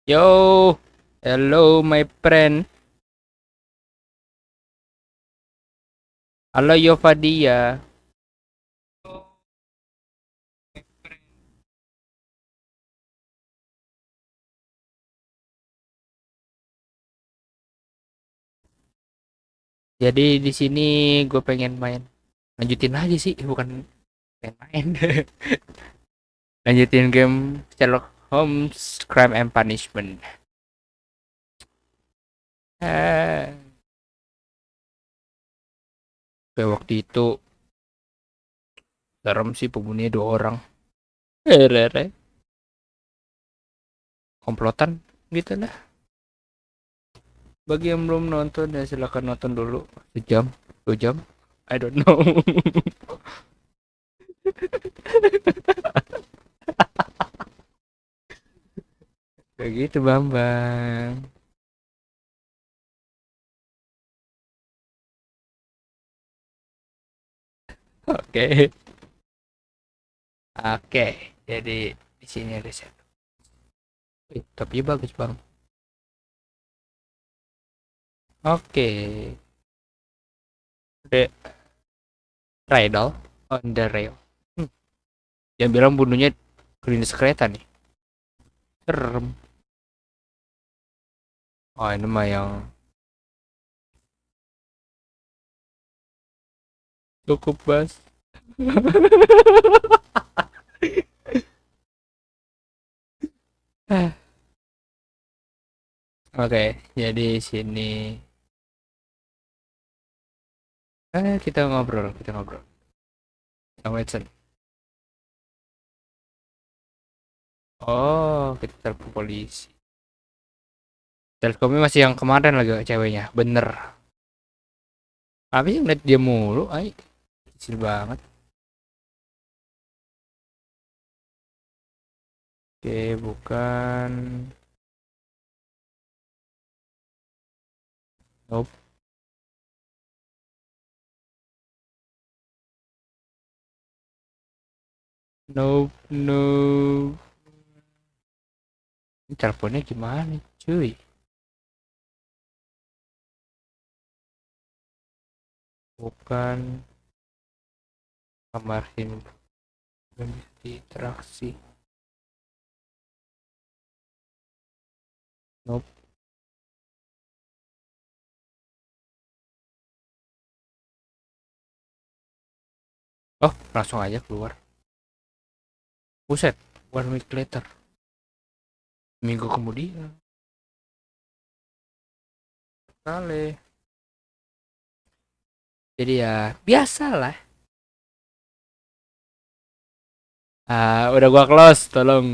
Yo, hello my friend. Halo Yofadia. Jadi di sini gue pengen main. Lanjutin lagi sih, bukan pengen main. Lanjutin game Sherlock Holmes Crime and Punishment. Eh, kayak waktu itu serem sih pembunuhnya dua orang. Rere, komplotan gitu lah. Bagi yang belum nonton ya silakan nonton dulu. Sejam, 2 jam. I don't know. Kayak gitu Bambang. Oke. Oke, jadi di sini ada set. Tapi bagus bang. Oke, the riddle on the rail. Hmm. Yang bilang bunuhnya klinis kereta nih. Serem. Oh ini mah yang cukup bas. Oke, jadi sini kita ngobrol sama Edson. Oh, kita telepon polisi. Teleponnya masih yang kemarin lagi ceweknya, bener. Tapi yang ngeliat dia mulu, ay, kecil banget. Oke, bukan. Nope. Nope, nope. Ini teleponnya gimana, cuy? Bukan kamar ini, belum bisa diinteraksi. Nope. Oh, langsung aja keluar. Buset, 1 week later. Minggu kemudian. Kali. Jadi ya, biasalah. Udah gua close, tolong.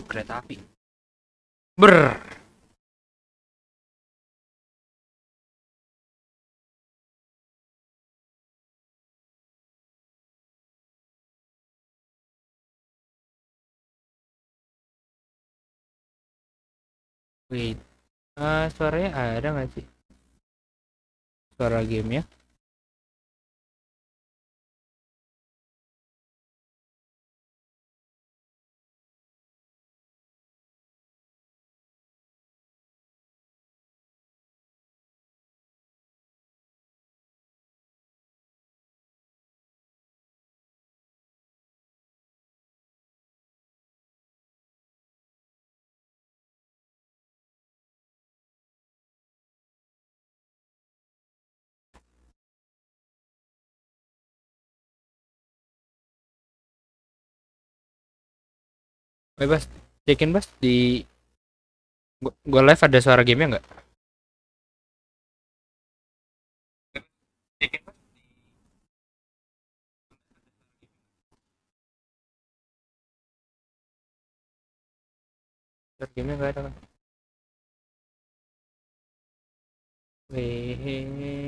Kereta api. Ber. Wait. Suaranya ada nggak sih? Suara game ya? Bebas. Cekin bas di gua live ada suara gamenya nggak? Cekin bas. Suara gamenya nggak ada kan? Weh.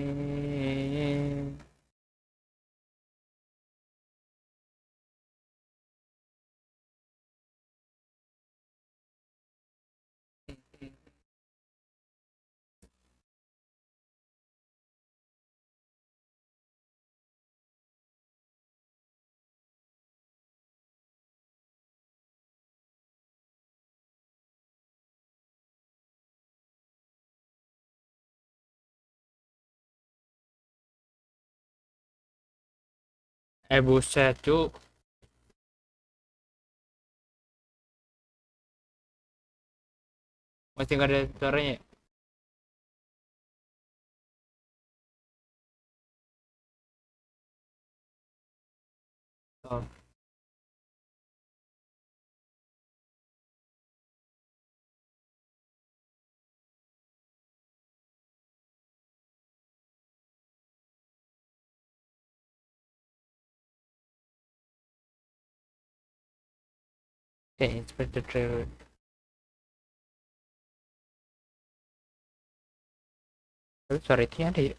Buset cuk, masih nggak ada suaranya. Oh, oke, inspect the trailer. Tapi suara itu ada ya.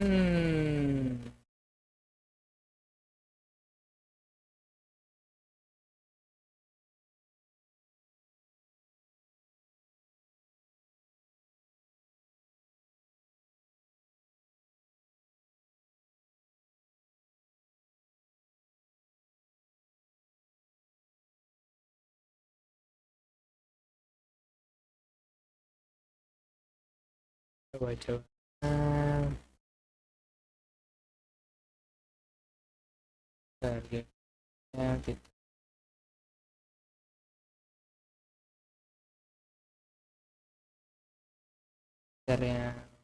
Hmm, coba coba. Targetnya kita caranya.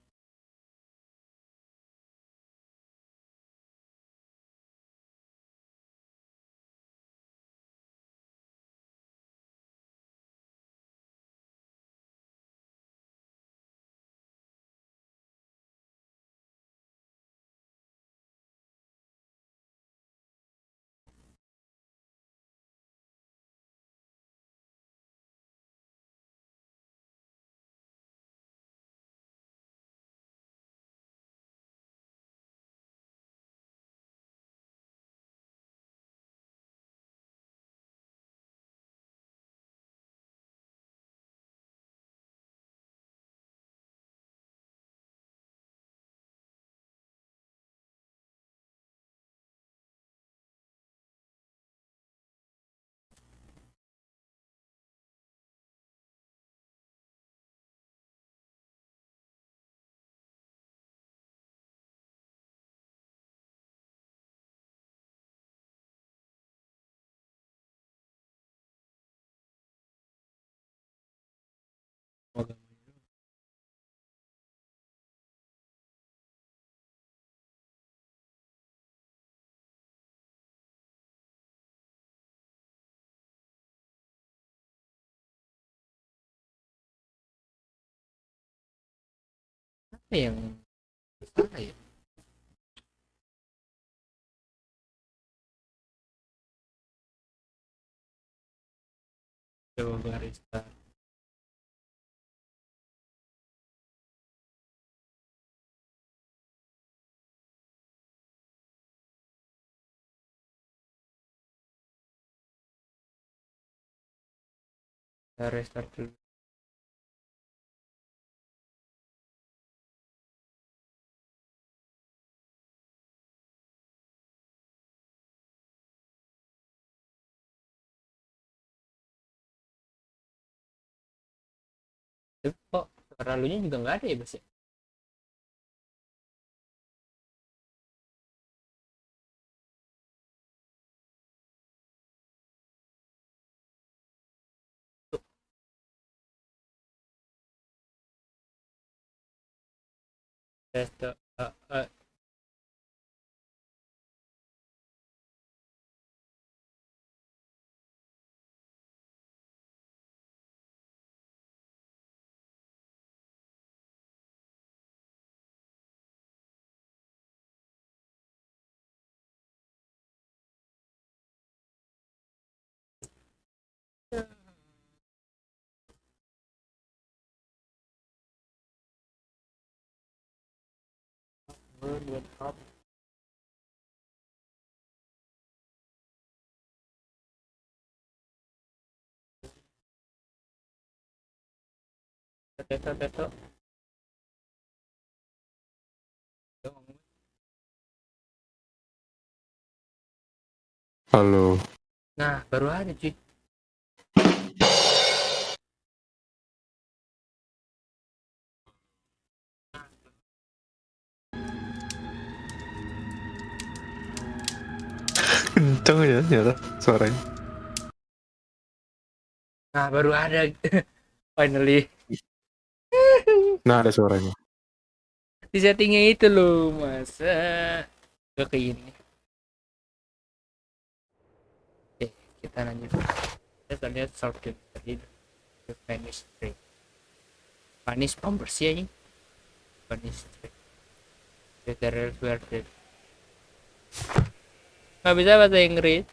Semoga apa yang salah ya. Coba barista. Kita restart dulu. Tapi kok suara lu nya juga nggak ada ya Bas ya? Tuh, test buat apa? Teto. Halo, Nah, baru ada cuy. Kenceng ya ternyata suaranya. Nah, baru ada. Finally. Nah, ada suaranya. Di settingnya itu loh, masa. Gak ke ini. Oke, kita lanjut. Kita lihat shortcut tadi. The Vanish Tree. Vanish pembersih aja. Vanish Tree. The where the nggak bisa bahasa Inggris.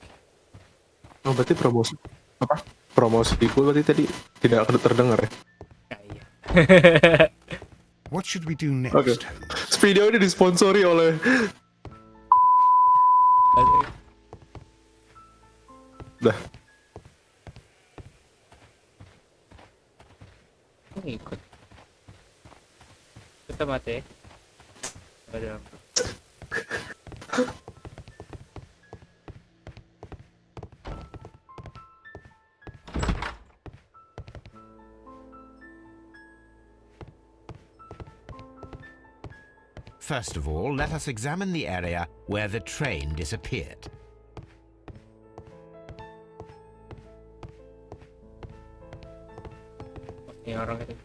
Oh, berarti promosi apa? Promosi gue berarti tadi tidak terdengar ya? Nah, iya. What should we do next, Oke. Holmes? Video ini disponsori oleh dah. Ngikut. Kita mati. Ada. First of all, let us examine the area where the train disappeared. Ini orang itu.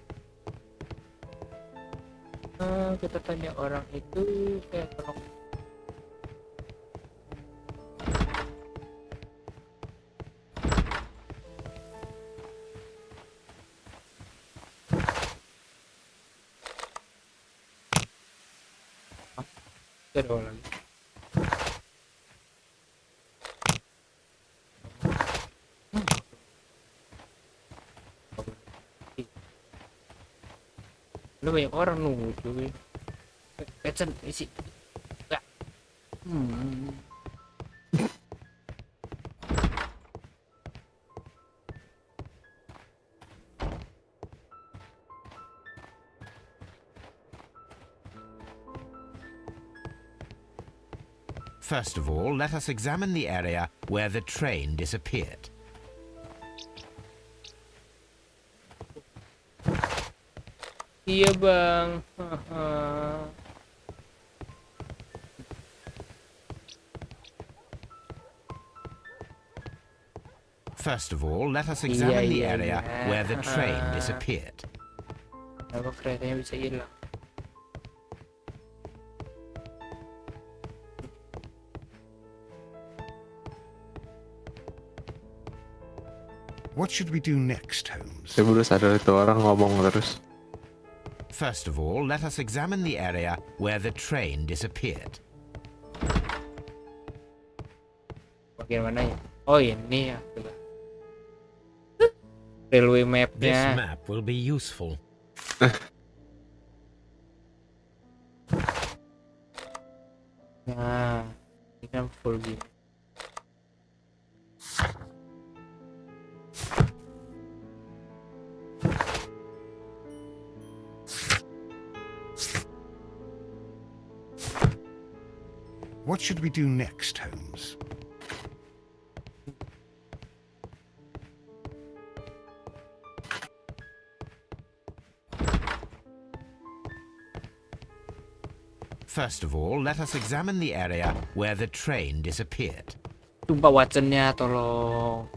Kita tanya orang itu kayak tolong. Ada orang. Lu banyak orang nunggu cuy. Pecen isi. Enggak. First of all, let us examine the area where the train disappeared. Iya bang. First of all, let us examine the Iya, area iya. where the train disappeared. Kenapa keretanya bisa hilang? What should we do next, Holmes? Saya baru sadar itu orang ngomong terus. First of all, let us examine the area where the train disappeared. Bagian mana ya? Oh ini ya. Railway This mapnya. map will be useful. Nah, ini kan full gini. What should we do next, Holmes? First of all, let us examine the area where the train disappeared. Sumpah Watsonnya tolong.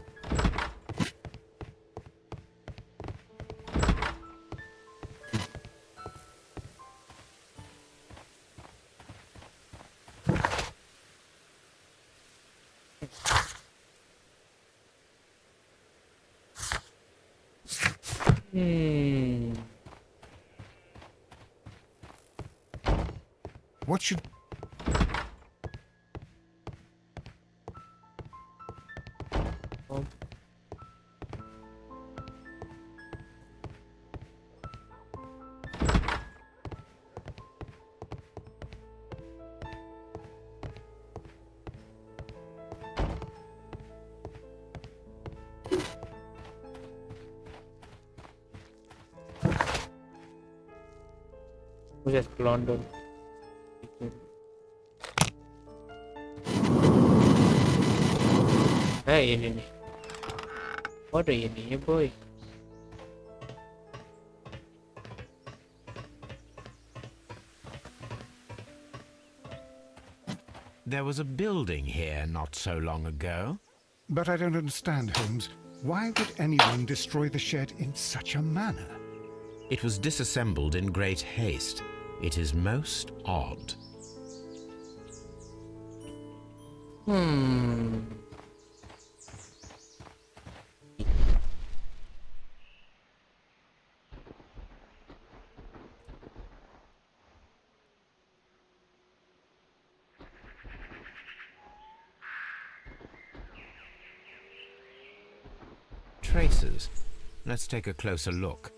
What should... Oh. Buset ke London. Ini nih. Oh, ada ininya boy. There was a building here not so long ago. But I don't understand, Holmes. Why would anyone destroy the shed in such a manner? It was disassembled in great haste. It is most odd. Traces. Let's take a closer look.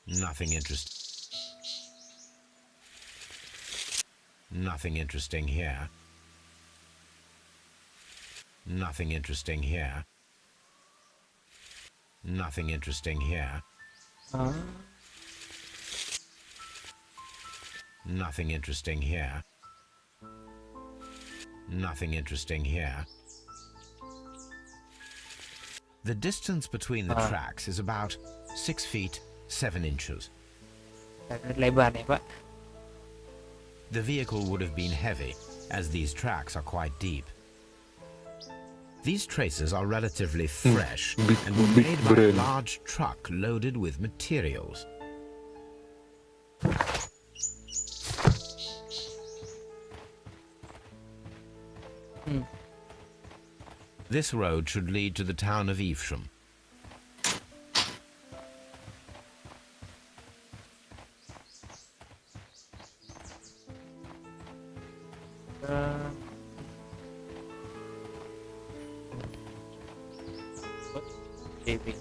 Nothing interesting. Nothing interesting here. Nothing interesting here. Nothing interesting here. Nothing interesting here. Nothing interesting here. The distance between the tracks is about 6 feet 7 inches. Lebar nih, Pak. The vehicle would have been heavy, as these tracks are quite deep. These traces are relatively fresh and were big made by a brain. large truck loaded with materials. This road should lead to the town of Evesham. TV.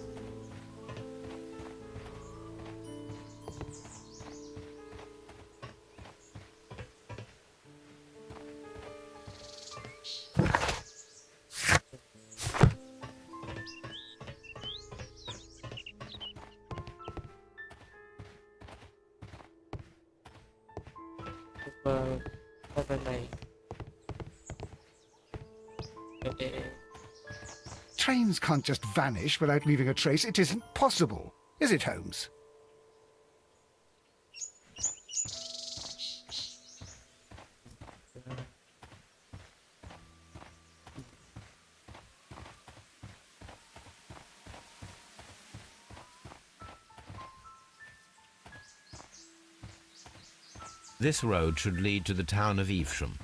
Apa lagi? Trains can't just vanish without leaving a trace. It isn't possible, is it, Holmes? This road should lead to the town of Evesham.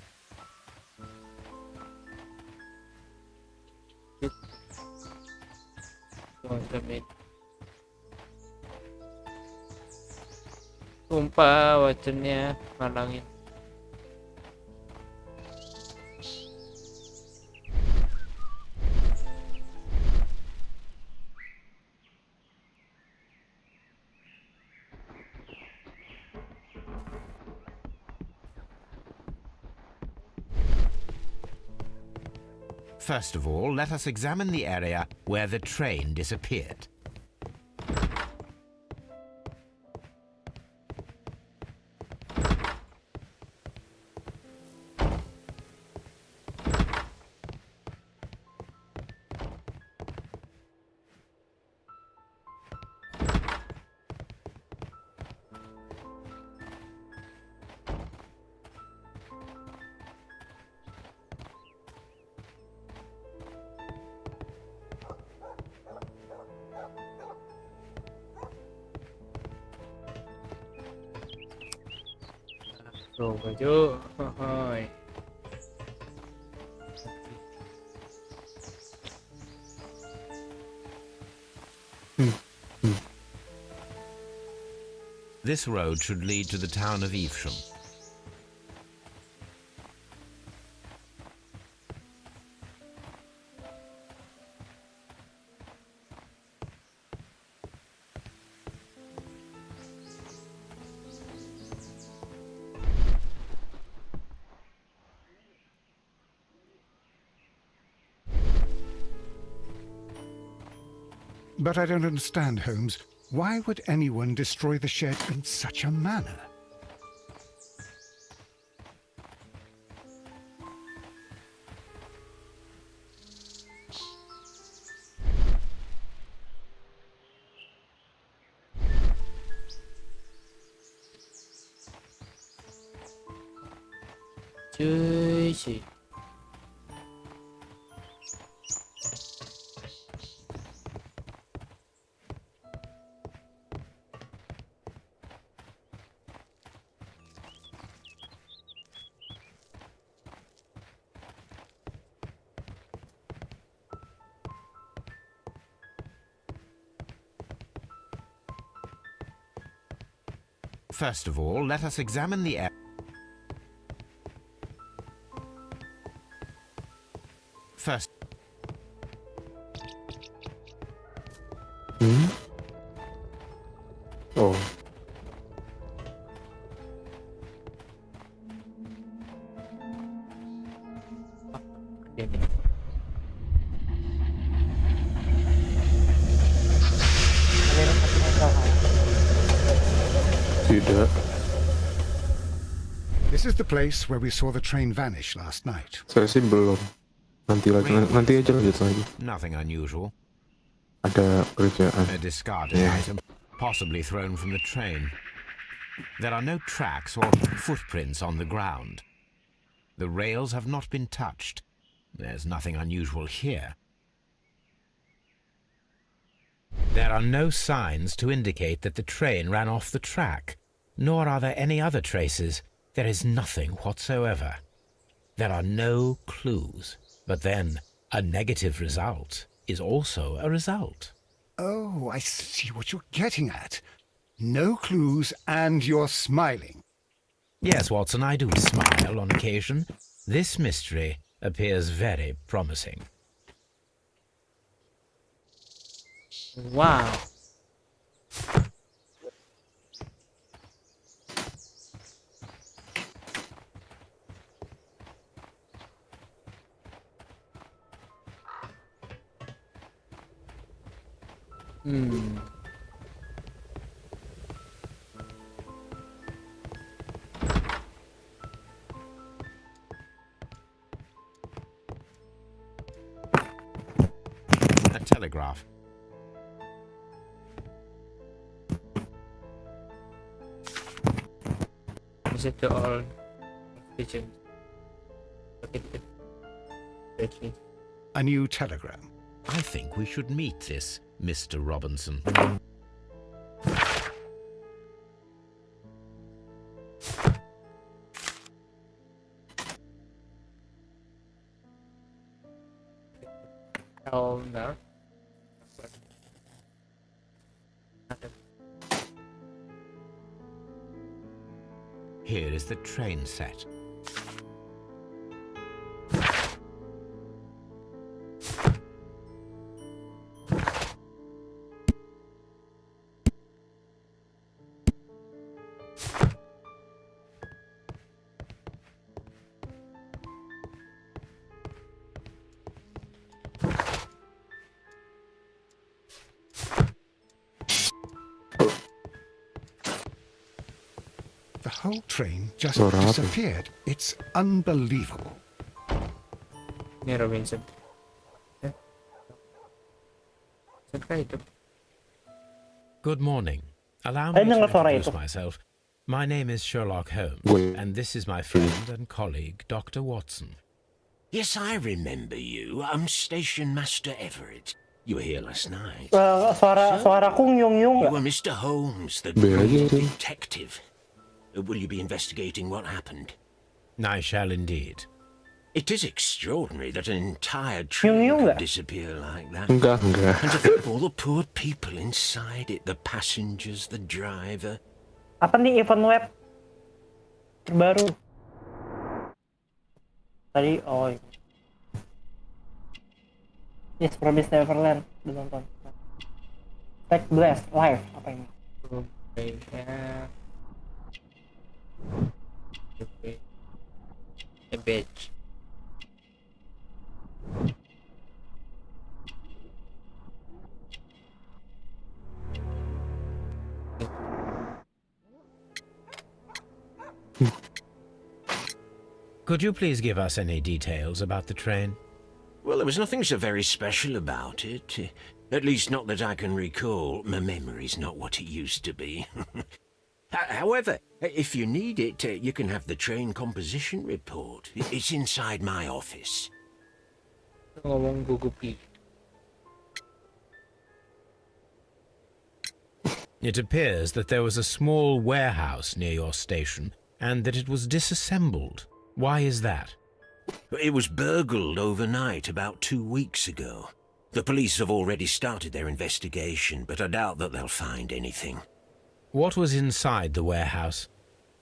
Sumpah wajannya malangin. First of all, let us examine the area where the train disappeared. Tuh baju, hoy. This road should lead to the town of Evesham. But I don't understand, Holmes. Why would anyone destroy the shed in such a manner? cuy. First of all, let us examine the air. First, Oh, Ini. tidak. This is the place where we saw the train vanish last night. Saya sih belum. Nanti aja lanjut lagi. nothing unusual. Ada kerjaan. A discarded Yeah. item, possibly thrown from the train. There are no tracks or footprints on the ground. The rails have not been touched. There's nothing unusual here. There are no signs to indicate that the train ran off the track, nor are there any other traces. There is nothing whatsoever. There are no clues. But then, a negative result is also a result. Oh, I see what you're getting at. No clues and you're smiling. Yes, Watson, I do smile on occasion. This mystery appears very promising. Wow. A telegraph. Is it to all pigeons? Okay. Good. A new telegram. I think we should meet this Mr. Robinson. Oh no. Here is the train set. The whole train just What happened? disappeared. It's unbelievable. Ini Robinson. Sampai itu. Good morning. Allow me to dengar suara introduce itu. myself. My name is Sherlock Holmes, Wait. and this is my friend and colleague, Dr. Watson. Yes, I remember you. I'm Station Master Everett. You were here last night. Suaraku nyung-nyung You nggak? were Mr. Holmes, the Be great aja. detective. Will you be investigating what happened? I shall indeed. It is extraordinary that an entire Yung train nggak? could disappear like that. Enggak. And to think of all the poor people inside it, the passengers, the driver. Apa nih event web terbaru? Tadi ini. Yes, Promise Neverland udah nonton. Tech Blast live apa ini? A bitch. Could you please give us any details about the train? Well, there was nothing so very special about it. At least not that I can recall. My memory's not what it used to be. However, if you need it, you can have the train composition report. It's inside my office. Ngomong gugupi. It appears that there was a small warehouse near your station and that it was disassembled. Why is that? It was burgled overnight about 2 weeks ago. The police have already started their investigation, but I doubt that they'll find anything. What was inside the warehouse?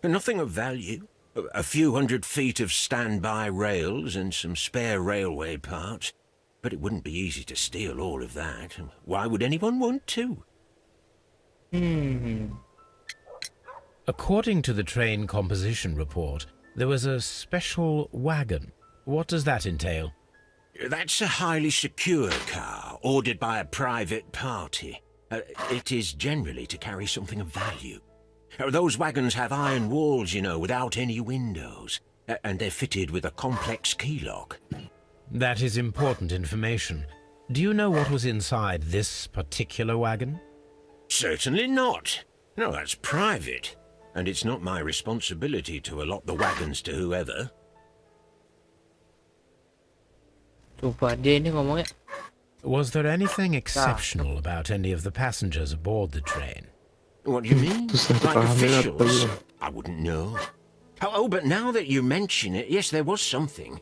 Nothing of value. A few hundred feet of standby rails and some spare railway parts. But it wouldn't be easy to steal all of that. Why would anyone want to? According to the train composition report, there was a special wagon. What does that entail? That's a highly secure car, ordered by a private party. It is generally to carry something of value. Those wagons have iron walls, you know, without any windows. And they're fitted with a complex key lock. That is important information. Do you know what was inside this particular wagon? Certainly not. No, that's private. And it's not my responsibility to allot the wagons to whoever. Coba dia ini ngomongnya. Was there anything exceptional about any of the passengers aboard the train? What do you mean? Like paham officials? ya, I wouldn't know. Oh, but now that you mention it, yes, there was something.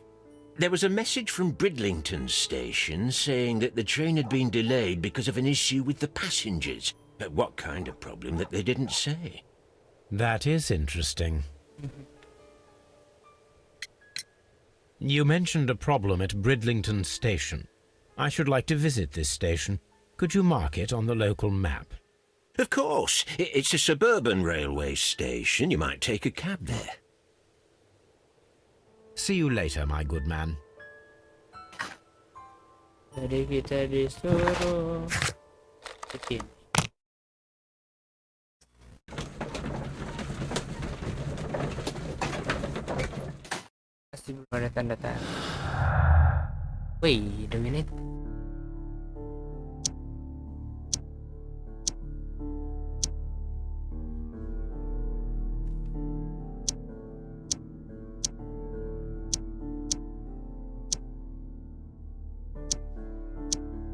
There was a message from Bridlington station saying that the train had been delayed because of an issue with the passengers. What kind of problem that they didn't say? That is interesting. You mentioned a problem at Bridlington station. I should like to visit this station. Could you mark it on the local map? Of course. It's a suburban railway station. You might take a cab there. See you later, my good man. Jadi kita disuruh bikin. Masih belum ada tanda-tanda. Wait a minute.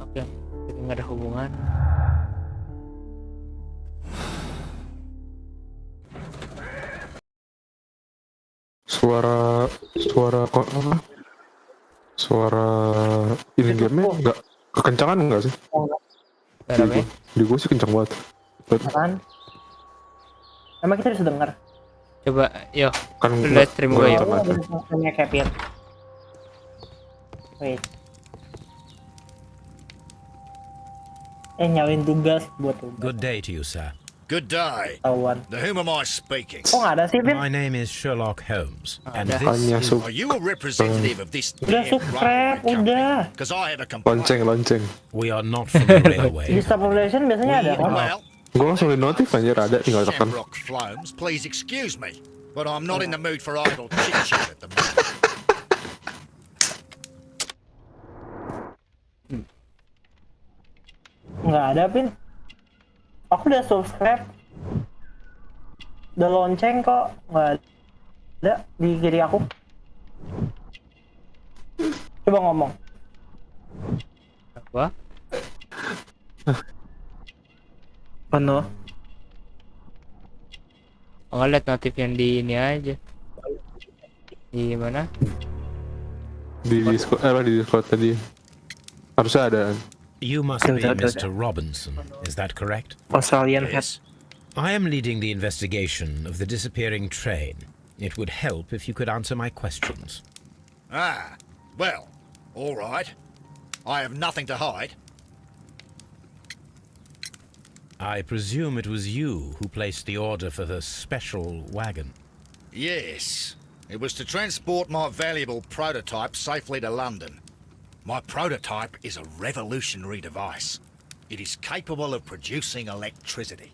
Oke, jadi nggak ada hubungan. Suara kok apa? Suara ini game-nya nggak kekencangan nggak sih? Caranya? Di gue sih kencang banget. Kan? Emang kita bisa dengar? Coba, yo, Kan lu lihat stream gue ya. Punya Kevin. Wait. Nyalin tugas buat tugas. Good day to you, sir. Good day. Tawan. To whom am I speaking? Kok nggak ada sih, Vin? My name is Sherlock Holmes, and Ada. this Hanya is... Are you a representative of this Udah subscribe, udah. Because I have a complaint. lonceng. We are not from the railway. Di Star Population biasanya ada kan? Well, Gue langsung di notif anjir ada tinggal tekan. Shamrock Flomes, please excuse me, but I'm not in the mood for idle chit-chat at the moment. Nggak ada, Vin. Aku udah subscribe. Udah lonceng kok. Nggak ada di kiri aku. Coba ngomong. Apa? Penuh. Oh, lihat notif yang di ini aja. Di mana? Di Discord tadi. Harusnya ada. You must be Mr. Robinson, is that correct? Australian Yes. I am leading the investigation of the disappearing train. It would help if you could answer my questions. Ah, well, all right. I have nothing to hide. I presume it was you who placed the order for the special wagon. Yes, it was to transport my valuable prototype safely to London. My prototype is a revolutionary device. It is capable of producing electricity.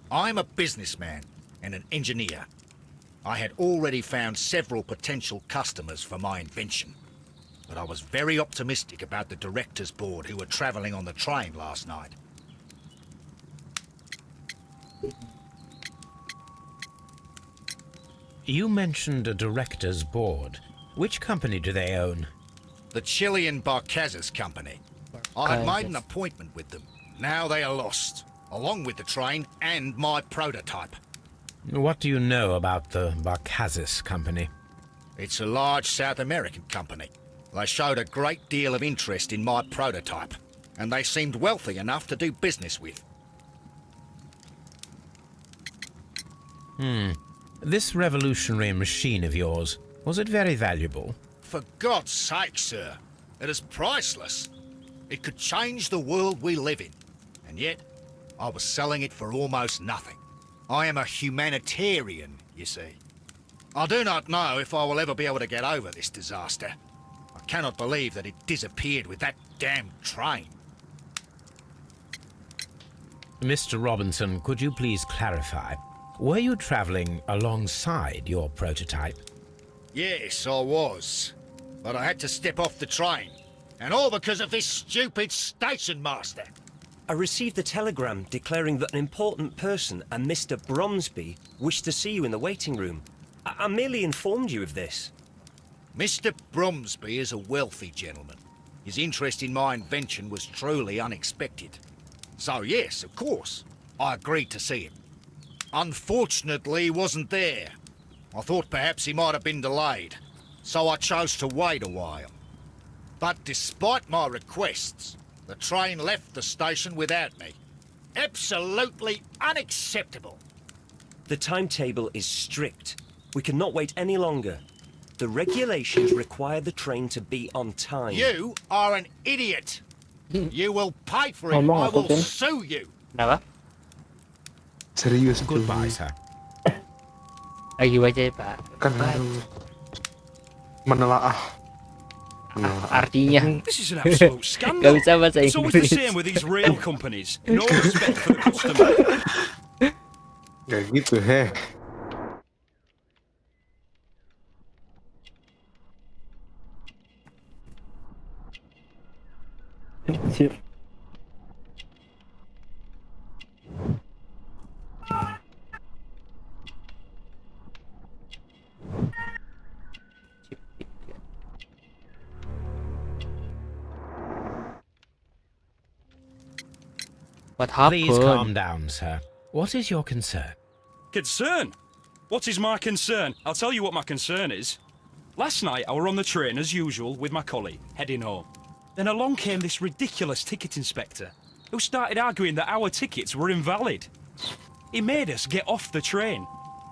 I'm a businessman and an engineer. I had already found several potential customers for my invention, but I was very optimistic about the directors' board who were travelling on the train last night. You mentioned a director's board. Which company do they own? The Chilean Barcazus Company. I had made an appointment with them. Now they are lost, along with the train and my prototype. What do you know about the Barcazus Company? It's a large South American company. They showed a great deal of interest in my prototype, and they seemed wealthy enough to do business with. This revolutionary machine of yours, was it very valuable? For God's sake, sir, it is priceless. It could change the world we live in, and yet I was selling it for almost nothing. I am a humanitarian, you see. I do not know if I will ever be able to get over this disaster. I cannot believe that it disappeared with that damn train. Mr. Robinson, could you please clarify? Were you travelling alongside your prototype? Yes, I was. But I had to step off the train. And all because of this stupid station master. I received a telegram declaring that an important person, a Mr. Bromsby, wished to see you in the waiting room. I merely informed you of this. Mr. Bromsby is a wealthy gentleman. His interest in my invention was truly unexpected. So yes, of course, I agreed to see him. Unfortunately, he wasn't there. I thought perhaps he might have been delayed, so I chose to wait a while. But despite my requests, the train left the station without me. Absolutely unacceptable. The timetable is strict. We cannot wait any longer. The regulations require the train to be on time. You are an idiot. You will pay for it. Ngomong I will Ikutin. sue you. Kenapa? Serius tuh. Goodbye, sir. Lagi baca ya, Pak. Kan harus menelaah. Artinya This is an absolute scandal. Gak bisa bahasa It's always the Inggris. same with these rail companies. No respect for the customer. Kayak gitu, heh. Anjir. What Please calm happened? down, sir. What is your concern? Concern? What is my concern? I'll tell you what my concern is. Last night I were on the train as usual with my colleague, heading home. Then along came this ridiculous ticket inspector, who started arguing that our tickets were invalid. He made us get off the train,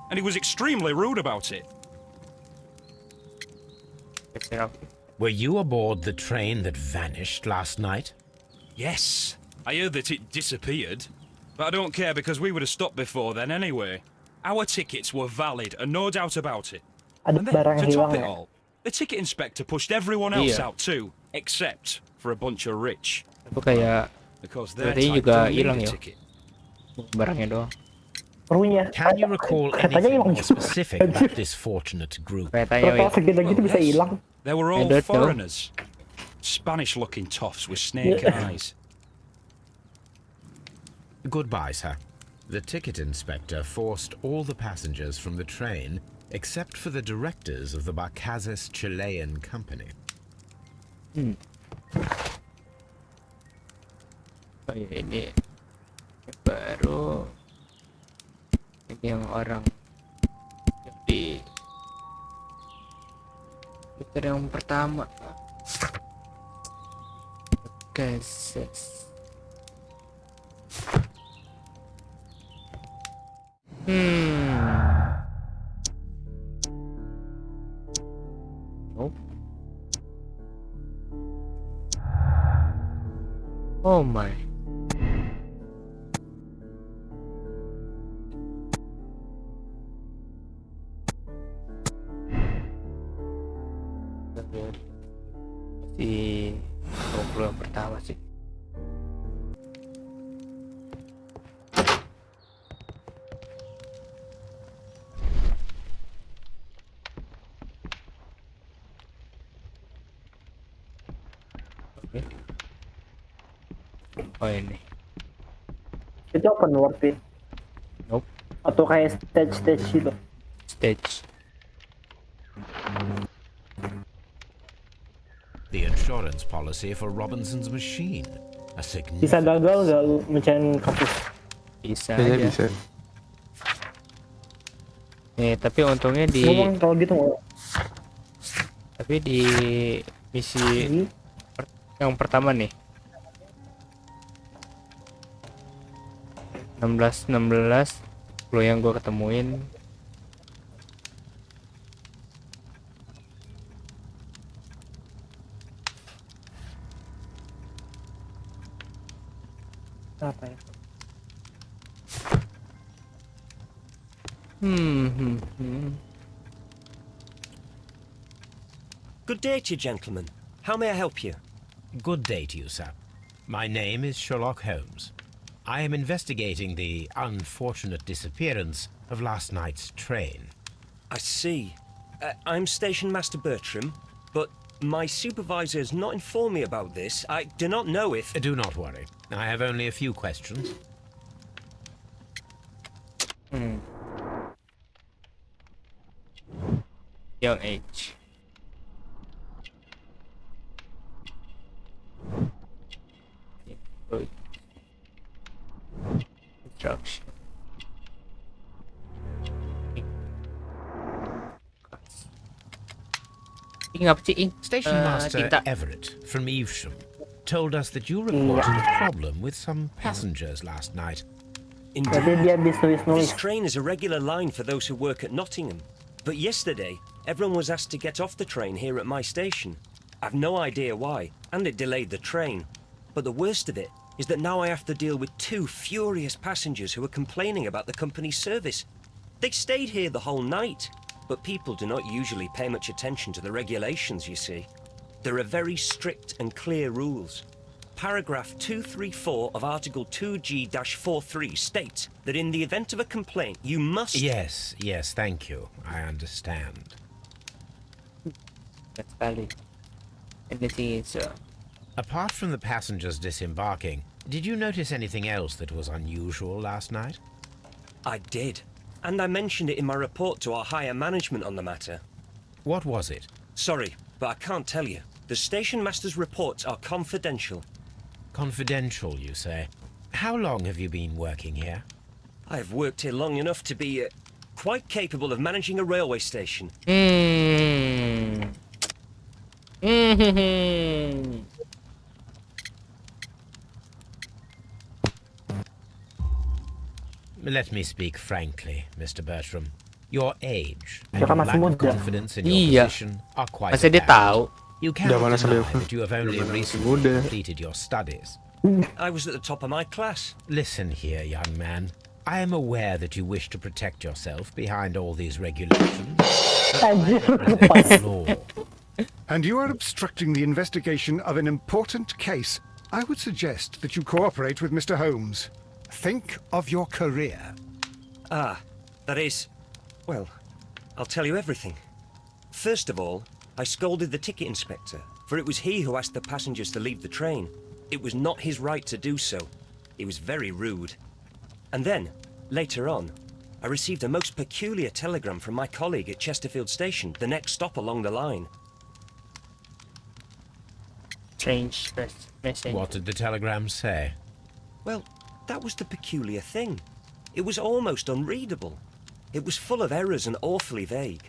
and he was extremely rude about it. Were you aboard the train that vanished last night? Yes, I heard that it disappeared, but I don't care because we would have stopped before then anyway. Our tickets were valid and no doubt about it. Ada And barang then, yang to top hilang it ya. all, the ticket inspector pushed everyone else Iya. out too, except for a bunch of rich, Itu kayak because their Berarti type juga don't need hilang a ya? ticket. barangnya doang. Krunya. Can you recall Keretanya anything hilang more juga. specific about this fortunate group? Keretanya Total segede gitu Well, bisa yes. hilang. They were all don't know. foreigners, Spanish-looking toffs with snake Yeah. eyes. Goodbye, sir. The ticket inspector forced all the passengers from the train except for the directors of the Barcazus Chilean company. Oh iya, ini baru ini yang orang yang di Twitter yang pertama Kasus. Nope. Oh my. Si ngobrol yang pertama sih. Oke. Oh ini. Itu open world sih. Nope. Atau kayak stage gitu. Stage. insurance policy for Robinson's machine. A Bisa significant... gagal gak lu mecahin kasus? Bisa Kayaknya aja. bisa. Nih, tapi untungnya di Ngomong kalau gitu nggak? tapi di misi Jadi, yang pertama nih 16 lo yang gue ketemuin apa ya? Good day to you, gentlemen. How may I help you? Good day to you, sir. My name is Sherlock Holmes. I am investigating the unfortunate disappearance of last night's train. I see. I'm Station Master Bertram, but my supervisor has not informed me about this. I do not know if... Do not worry. I have only a few questions. young age. Input. Instruction. Ing apa sih, Ing? Station Master Tinta. Everett from Evesham told us that you reported a problem with some passengers last night. Berarti dia habis This nulis-nulis. train is a regular line for those who work at Nottingham. But yesterday, everyone was asked to get off the train here at my station. I've no idea why, and it delayed the train. But the worst of it is that now I have to deal with two furious passengers who are complaining about the company's service. They stayed here the whole night, but people do not usually pay much attention to the regulations, you see. There are very strict and clear rules. Paragraph 234 of Article 2G-43 states that in the event of a complaint, you must... Yes, thank you. I understand. That's valid. Anything is Apart from the passengers disembarking, did you notice anything else that was unusual last night? I did. And I mentioned it in my report to our higher management on the matter. What was it? Sorry, but I can't tell you. The station master's reports are confidential. Confidential, you say. How long have you been working here? I have worked here long enough to be quite capable of managing a railway station. Let me speak frankly, Mr. Bertram. Your age and Dia kan your masih lack of muda. confidence in your Iya. position are quite Masa dia apparent. tahu? You cannot Zamannya sampai deny that you have only recently muda. completed your studies. I was at the top of my class. Listen here, young man. I am aware that you wish to protect yourself behind all these regulations. Anjir, But pas. law. And you are obstructing the investigation of an important case. I would suggest that you cooperate with Mr. Holmes. Think of your career. Ah, that is... Well, I'll tell you everything. First of all, I scolded the ticket inspector, for it was he who asked the passengers to leave the train. It was not his right to do so. He was very rude. And then, later on, I received a most peculiar telegram from my colleague at Chesterfield Station, the next stop along the line. Strange message. What did the telegram say? Well, that was the peculiar thing. It was almost unreadable. It was full of errors and awfully vague.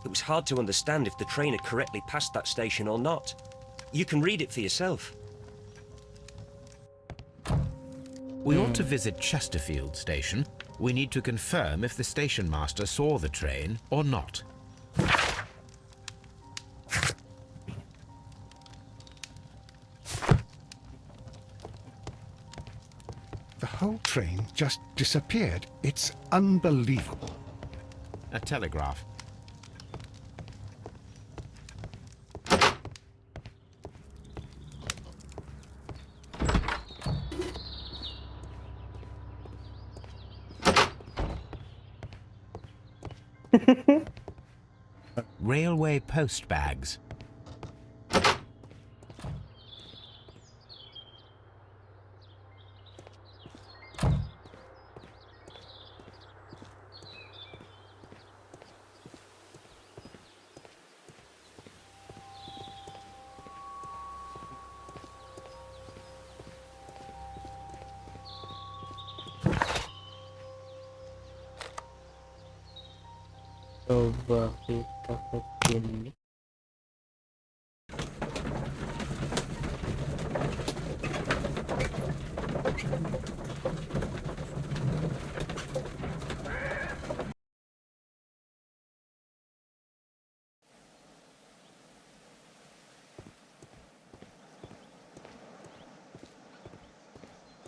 It was hard to understand if the train had correctly passed that station or not. You can read it for yourself. We ought to visit Chesterfield Station. We need to confirm if the station master saw the train or not. The whole train just disappeared. It's unbelievable. A telegraph. Railway post bags. Coba kita ke sini.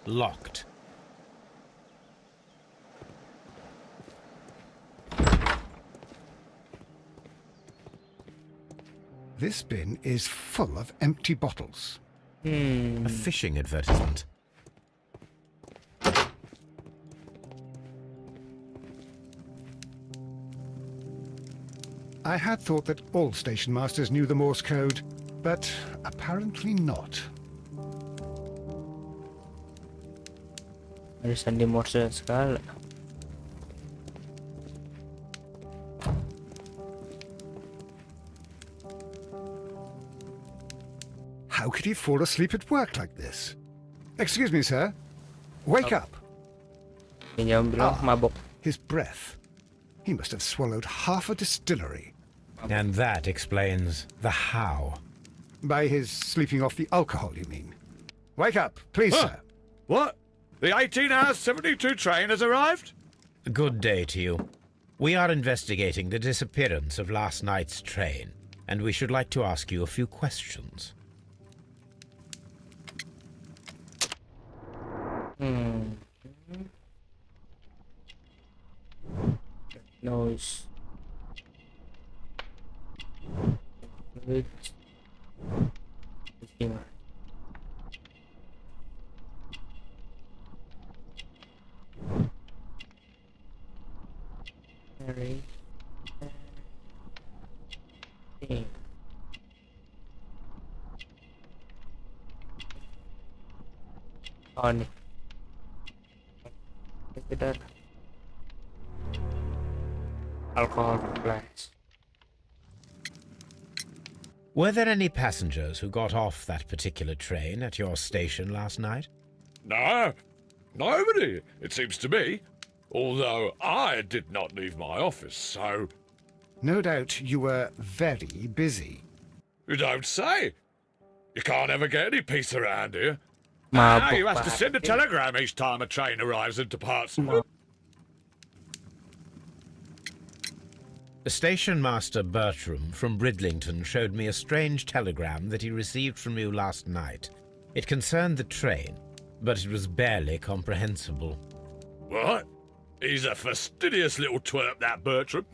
Locked. This bin is full of empty bottles. A fishing advertisement. I had thought that all station masters knew the Morse code, but apparently not. Tulisan di Morse skala. How could he fall asleep at work like this? Excuse me, sir. Wake up. Ini bilang mabok. His breath. He must have swallowed half a distillery. And that explains the how. By his sleeping off the alcohol, you mean? Wake up, please, sir. What? The 18-hour 72 train has arrived? Good day to you. We are investigating the disappearance of last night's train, and we should like to ask you a few questions. Noise. Good. Very. On. Sekedar alcohol glass. Were there any passengers who got off that particular train at your station last night? No, nobody, it seems to me. Although I did not leave my office, so... No doubt you were very busy. You don't say. You can't ever get any peace around here. Mabuk You have to send a banget. telegram each time a train arrives and departs. The station master Bertram from Bridlington showed me a strange telegram that he received from you last night. It concerned the train, but it was barely comprehensible. What? He's a fastidious little twerp, that Bertram.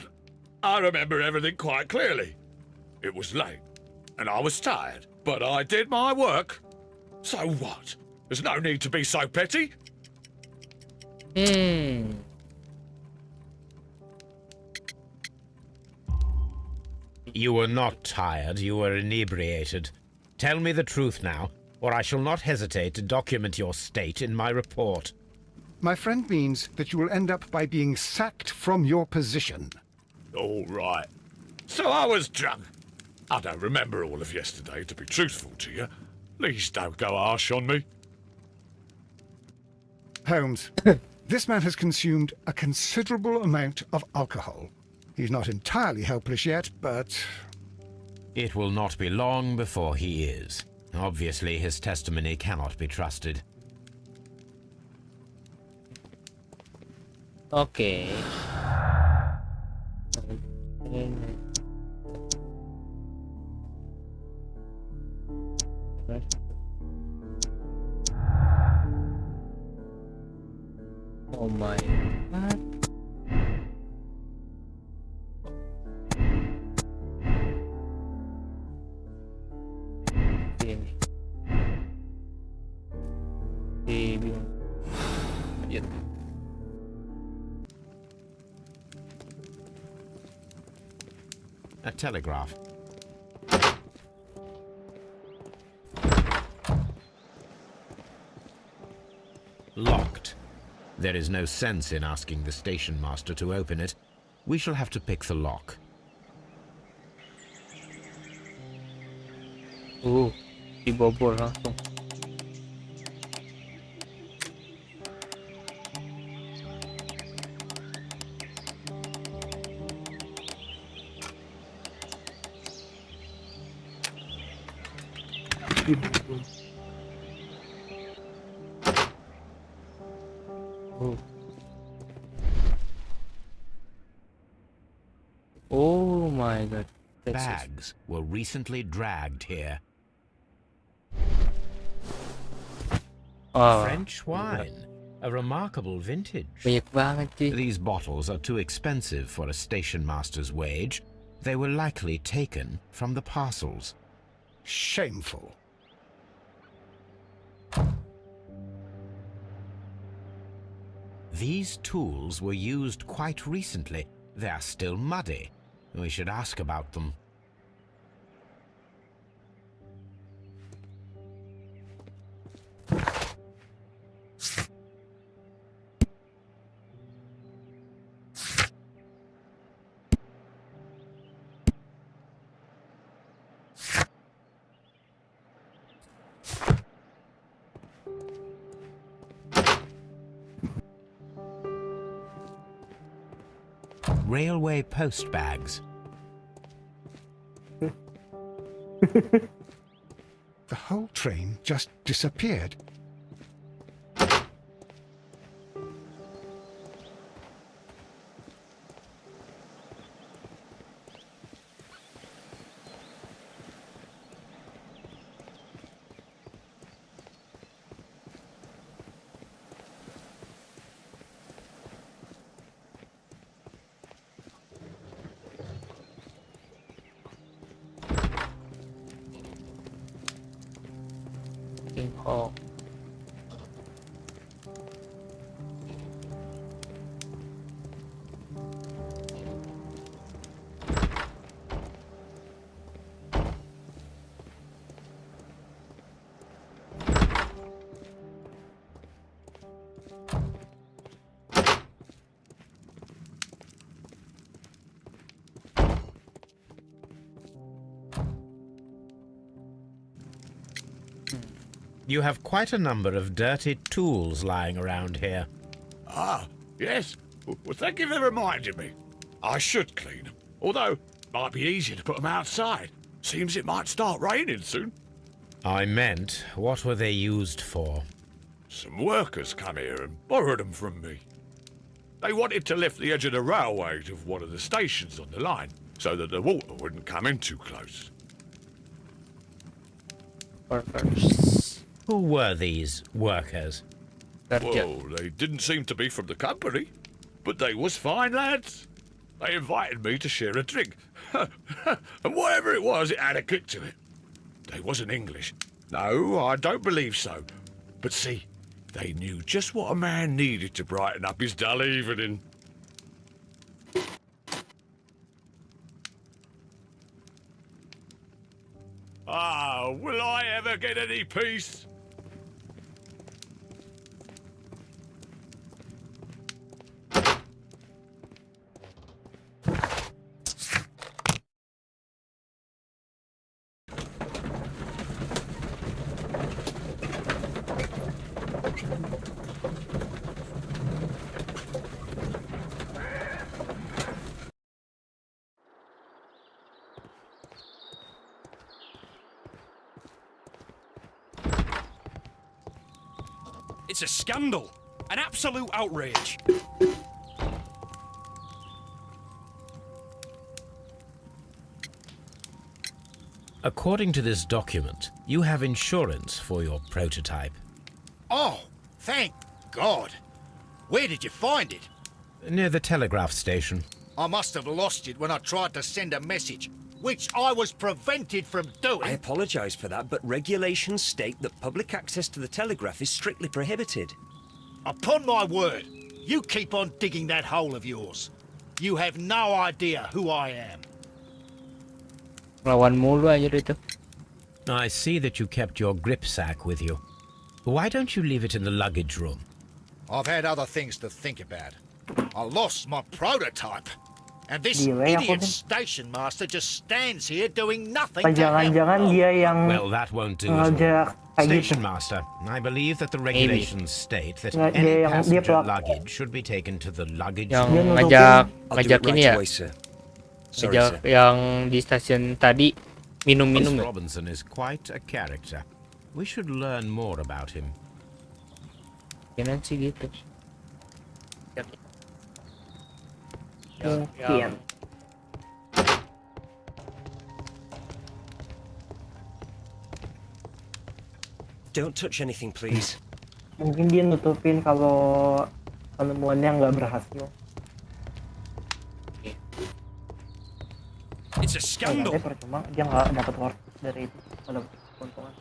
I remember everything quite clearly. It was late, and I was tired, but I did my work. So what? There's no need to be so petty. You were not tired, you were inebriated. Tell me the truth now, or I shall not hesitate to document your state in my report. My friend means that you will end up by being sacked from your position. All right. So I was drunk. I don't remember all of yesterday, to be truthful to you. Please don't go harsh on me. Holmes, this man has consumed a considerable amount of alcohol. He's not entirely helpless yet, but... It will not be long before he is. Obviously, his testimony cannot be trusted. Okay. Oh my god. Ini. Lanjut. A telegraph. Locked. There is no sense in asking the station master to open it. We shall have to pick the lock. Dibobol langsung. Oh my god. That's it. Bags were recently dragged here. Oh, French wine, a remarkable vintage. banyak banget cuy. These bottles are too expensive for a station master's wage. They were likely taken from the parcels. Shameful. These tools were used quite recently. They are still muddy. We should ask about them. Railway post bags. The whole train just disappeared. Oh. You have quite a number of dirty tools lying around here. Ah, yes. Well, thank you for reminding me. I should clean them. Although, it might be easier to put them outside. Seems it might start raining soon. I meant, what were they used for? Some workers come here and borrowed them from me. They wanted to lift the edge of the railway to one of the stations on the line, so that the water wouldn't come in too close. Workers. Who were these workers? Kerja. Well, they didn't seem to be from the company, but they was fine lads. They invited me to share a drink. And whatever it was, it had a kick to it. They wasn't English. No, I don't believe so. But see, they knew just what a man needed to brighten up his dull evening. Ah, will I ever get any peace? It's a scandal. An absolute outrage. According to this document, you have insurance for your prototype. Oh, thank God. Where did you find it? Near the telegraph station. I must have lost it when I tried to send a message, which I was prevented from doing. I apologise for that, but regulations state that public access to the telegraph is strictly prohibited. Upon my word, you keep on digging that hole of yours. You have no idea who I am. Lawan mulu aja itu. I see that you kept your grip sack with you. Why don't you leave it in the luggage room? I've had other things to think about. I lost my prototype. And this Gila ya, idiot Kudin. station master just stands here doing nothing to Jangan-jangan help. dia yang Well, that won't do at all. ngajak kayak gitu. Station master, I believe that the regulations state that Nggak, dia any yang- dia passenger pelak- luggage should be taken to the luggage Yang room. Dia nutupin. ngajak I'll do ngajak it ini right ya. away, sir. Sorry, Ngajak sir. yang di stasiun tadi minum-minum Miss ya. Robinson is quite a character. We should learn more about him. Kayaknya sih gitu. Mungkin. Don't touch anything, please. Mungkin dia nutupin kalau penemuannya nggak berhasil. It's a Nanti scandal. percuma dia nggak dapat reward dari itu, nggak dapat keuntungan.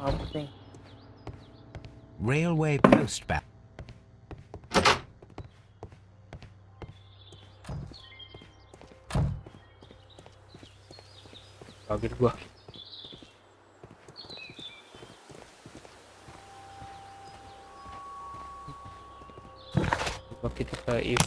Apa sih? Railway post bag. Kaget gua. Coba kita ke if.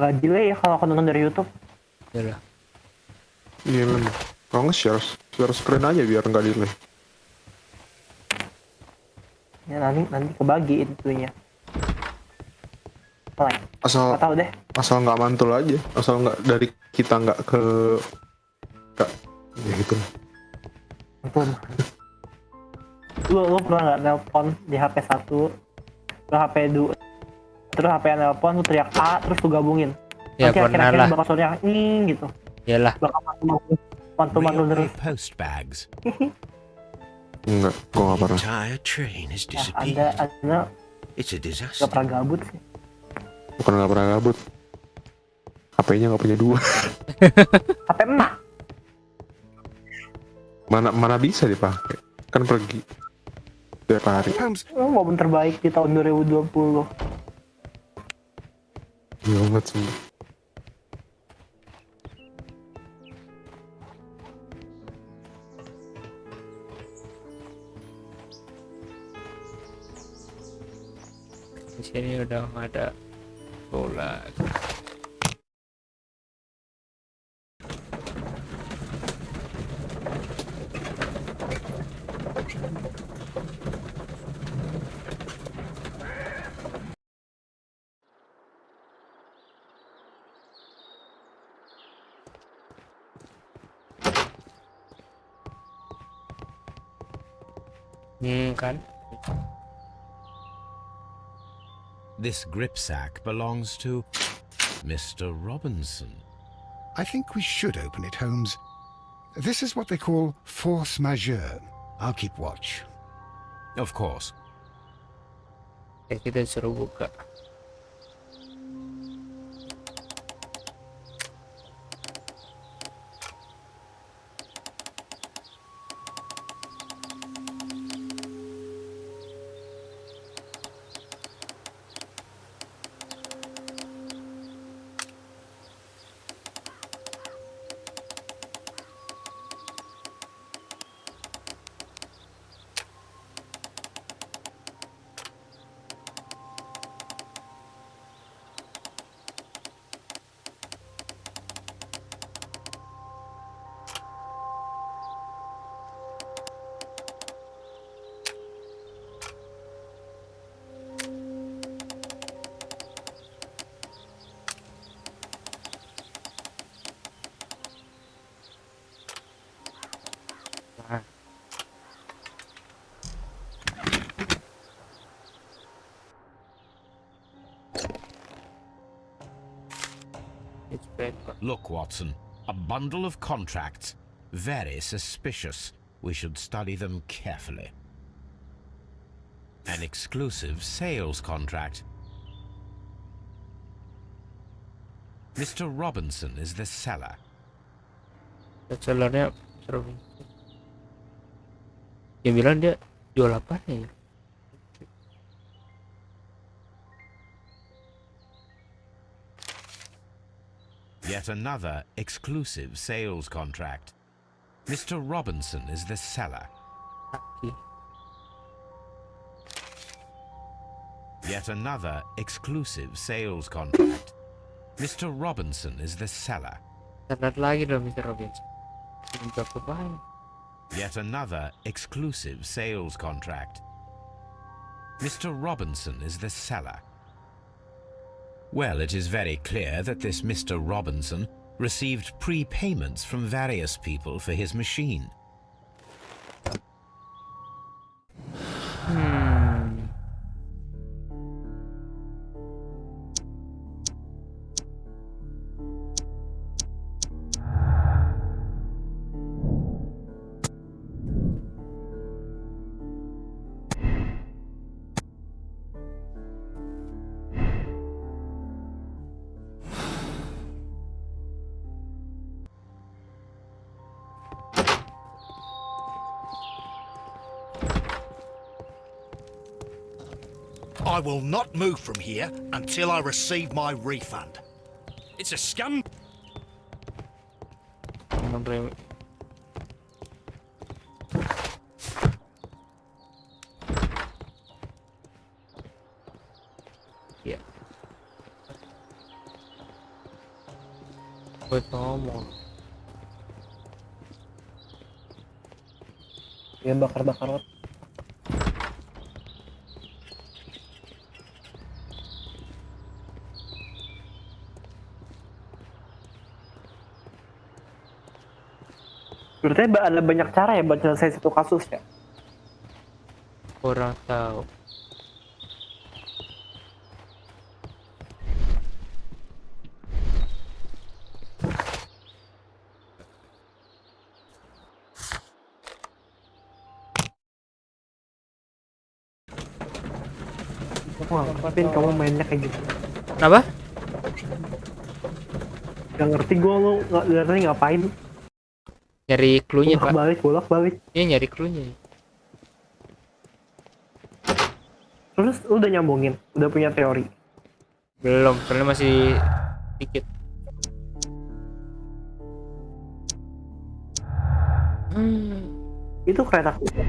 Nggak delay ya kalau aku nonton dari YouTube. Yalah. Iya kan. Kalau nggak share screen aja biar nggak delay. Ya nanti kebagi itunya. Like. Asal Nggak tahu deh. asal nggak mantul aja, asal nggak dari kita nggak ke ya gitu. Betul. Lu pernah nggak nelpon di HP 1, terus HP 2, terus HP yang nelpon lu teriak A, terus lu gabungin. Ya, Nanti pernah akhir-akhirnya lah. bakal suaranya gitu. Yalah. Bakal mantul Railway terus. post bags. Enggak, gua nggak pernah. Entire train has Ya, disappeared. ada It's a nggak disaster. pernah gabut sih. Bukan nggak pernah gabut. HP-nya nggak punya dua. HP emak. Mana bisa dipakai? Kan pergi tiap hari. Holmes, Momen terbaik di tahun 2020. Iya banget sih. Di sini udah nggak ada bola. Kan? This gripsack belongs to Mr. Robinson. I think we should open it, Holmes. This is what they call force majeure. I'll keep watch. Of course. Kita suruh buka. It's paper. Look, Watson, a bundle of contracts. Very suspicious. We should study them carefully. An exclusive sales contract. Mr. Robinson is the seller. Sellernya seru. Dia bilang dia jual apa ya? Yet another exclusive sales contract. Mr. Robinson is the seller. Kaki. Yet another exclusive sales contract. Mr. Robinson is the seller. Lihat lagi dong Mr. Robinson. Job apa? Yet another exclusive sales contract. Mr. Robinson is the seller. Well, it is very clear that this Mr. Robinson received prepayments from various people for his machine. I will not move from here until I receive my refund. It's a scam. Ya. Buat ngomong. Ya bakar-bakar otak. Berarti ada banyak cara ya buat selesai satu kasus ya? Kurang tahu. Wah, ngapain kamu mainnya kayak gitu? Kenapa? Gak ngerti gue, lu gak ngerti ngapain? Nyari clue-nya, Pak. Bolak-balik. Iya, nyari clue-nya. Terus lu udah nyambungin? Udah punya teori? Belum, karena masih dikit. Itu kereta kuda.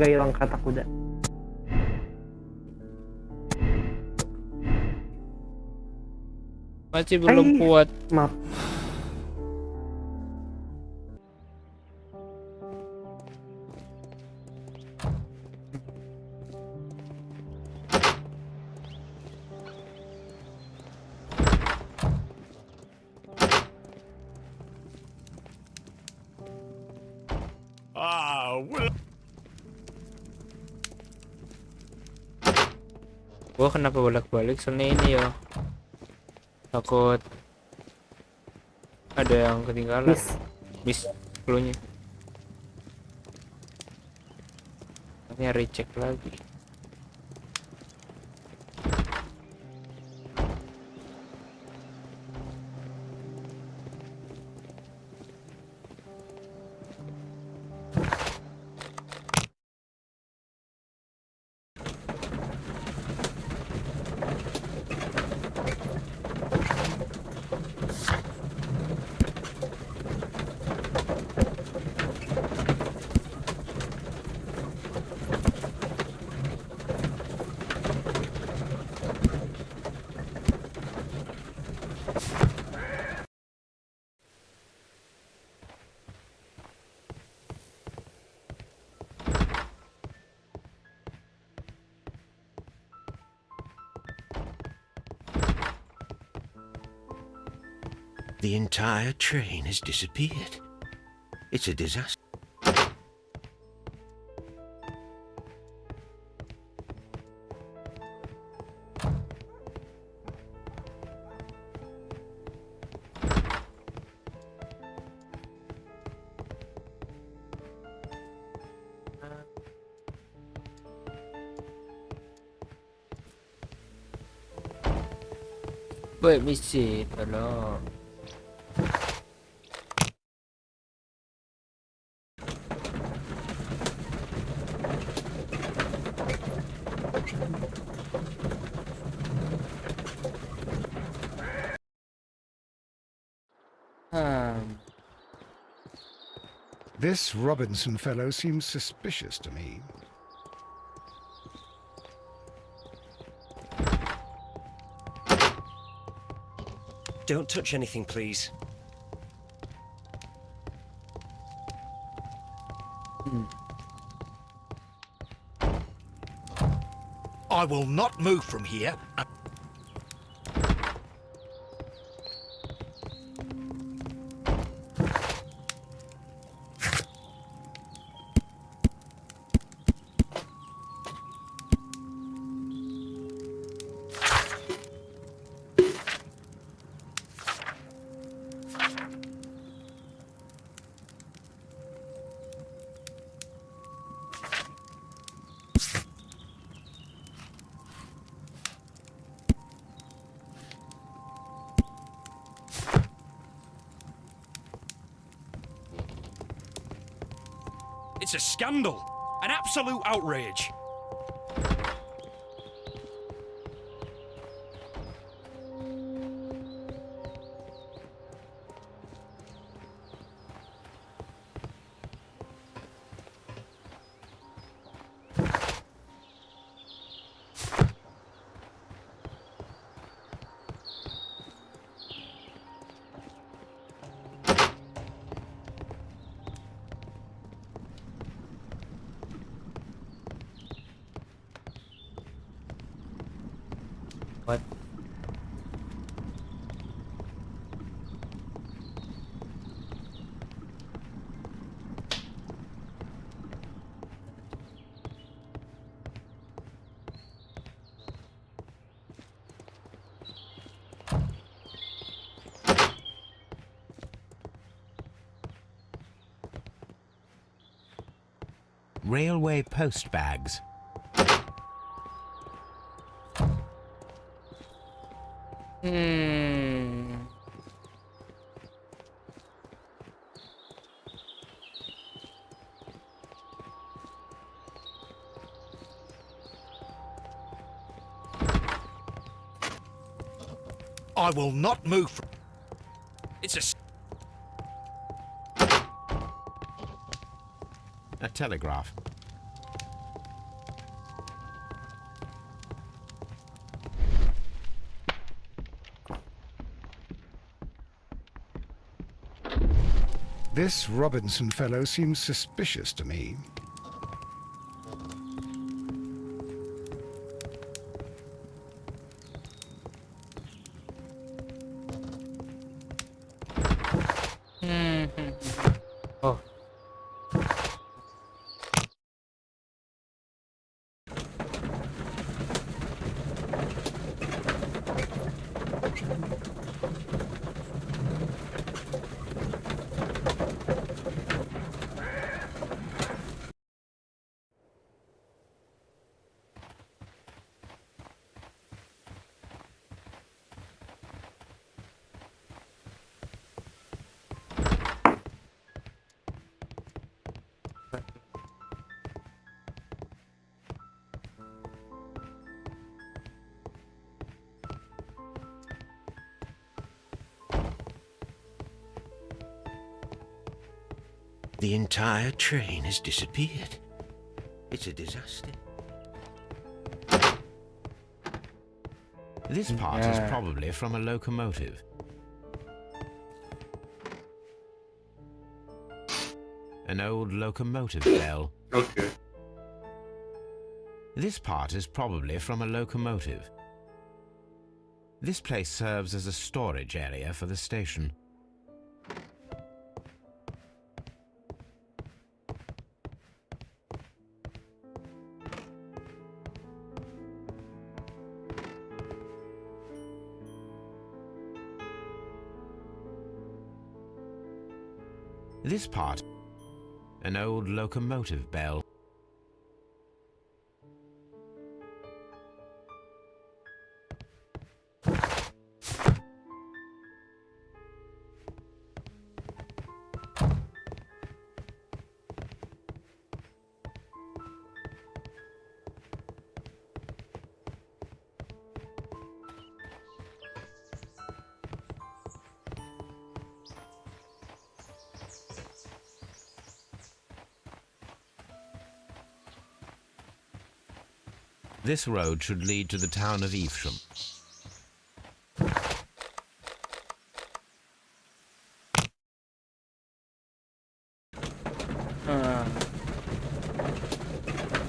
Gak hilang kereta kuda. Masih belum kuat. Maaf. Gua kenapa bolak-balik soalnya ini ya. Takut ada yang ketinggalan. Miss clue-nya. Ini recheck lagi. The entire train has disappeared. It's a disaster. Wait, misi, tolong. This Robinson fellow seems suspicious to me. Don't touch anything, please. I will not move from here. It's a scandal. An absolute outrage. What? Railway post bags. I will not move from... It's A telegraph. This Robinson fellow seems suspicious to me. Oh. The entire train has disappeared. It's a disaster. This part is Yeah. probably from a locomotive. An old locomotive bell. Okay. This part is probably from a locomotive. This place serves as a storage area for the station. This part, an old locomotive bell. This road should lead to the town of Evesham.